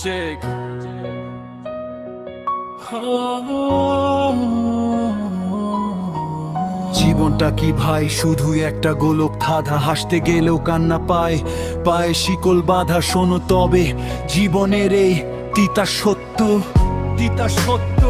Check জীবনটা কি ভাই শুধু একটা গোলক ধাঁধা, হাসতে গেলেও কান্না পায়, পায়ে শিকল বাঁধা। শোনো তবে জীবনের এই তিতা সত্য, তিতা সত্য,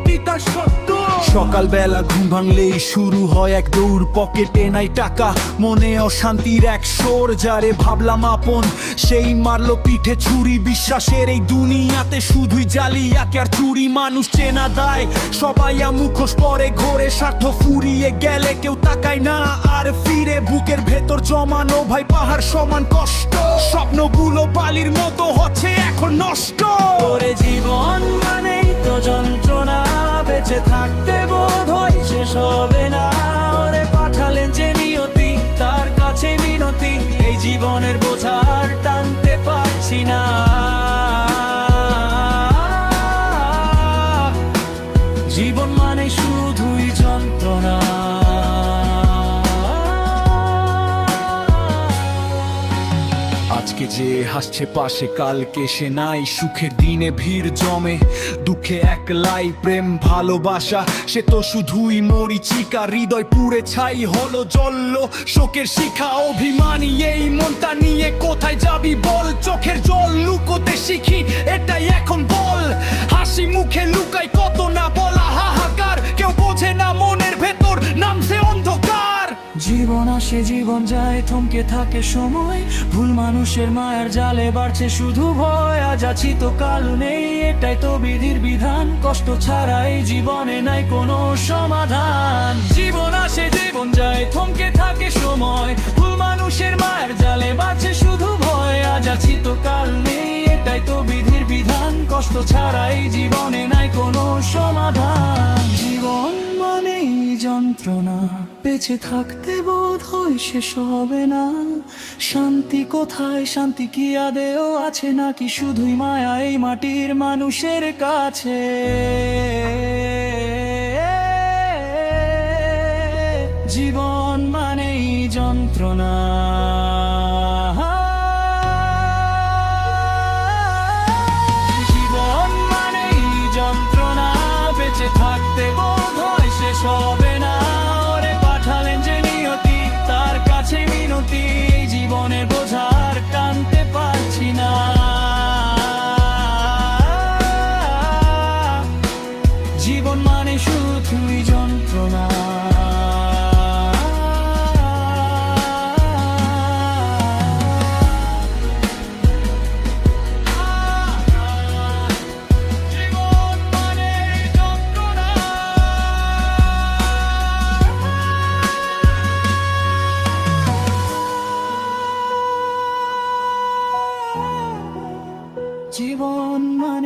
তিতা সত্য। সকালবেলা ঘুম ভাঙলেই শুরু হয় এক দৌড়, পকেটে নাই টাকা, মনে অশান্তির এক সোর। যারে ভাবলাম আপন সেই মারলো পিঠে ছুরি। বিশ্বাসের এই দুনিয়াতে শুধুই জালিয়াতি আর চুরি। মানুষ চেনা দায় সবাই মুখোশ পরে, ঘোরে স্বার্থ ফুরিয়ে গেলে কেউ তাকায় না আর ফিরে। বুকের ভেতর জমানো ভাই পাহাড় সমান কষ্ট, স্বপ্নগুলো বালির মতো হচ্ছে এখন নষ্ট। ওরে জীবন মানেই তো যন্ত্রণা, বেঁচে থাকতে বোধ হয় শেষ হবে না। ওরে পাঠালেন যে নিয়তি, তার কাছে মিনতি, এই জীবনের বোঝার টানতে পারছি না। জীবন মানে শুধুই যন্ত্রণা। আজকে যে হাসছে পাশে কালকে সে নাই। সুখের দিনে ভিড় জমে, দুঃখে একলাই। প্রেম ভালোবাসা সে তো শুধুই মরিচিকা। হৃদয় পুড়ে ছাই হলো জ্বললো শোকের শিখা। অভিমানী এই মনটা নিয়ে কোথায় যাবি বল? চোখের জল লুকোতে শিখি এটাই এখন বল। হাসি মুখে লুকাই কত না বলা হাহাকার, কেউ বোঝে না মনের ভেতর নামছে অন্ধকার। জীবন আসে জীবন যায়, থমকে থাকে সময়। ভুল মানুষের মায়ের জালে বাড়ছে শুধু ভয়। আজ আছি তো কাল নেই, এটাই তো বিধির বিধান। কষ্ট ছাড়া এই জীবনে নাই কোনো সমাধান। জীবন আসে জীবন যায়, থমকে থাকে সময়। ভুল মানুষের মায়ের জালে বাড়ছে শুধু ভয়। আজ আছি তো কাল নেই, এটাই তো বিধির বিধান। কষ্ট ছাড়া এই জীবনে নাই কোনো সমাধান। জীবন মানেই যন্ত্রণা, বেঁচে থাকতে বোধ হয় শেষ হবে না। শান্তি কোথায়? শান্তি কি আদেও আছে নাকি শুধুই মায়া এই মাটির মানুষের কাছে? জীবন মানেই যন্ত্রণা। জীবন মানেই যন্ত্রণা, বেঁচে থাকতে বোধ হয় শেষ হবে না। ওরে পাঠালেন যে নিয়তি, তার কাছে মিনতি, এই জীবনের বোঝার টানতে পারছি না। জীবন মানে শুধুই যন্ত্রণা। জীবন মানে যন্ত্রণা। জীবন মানে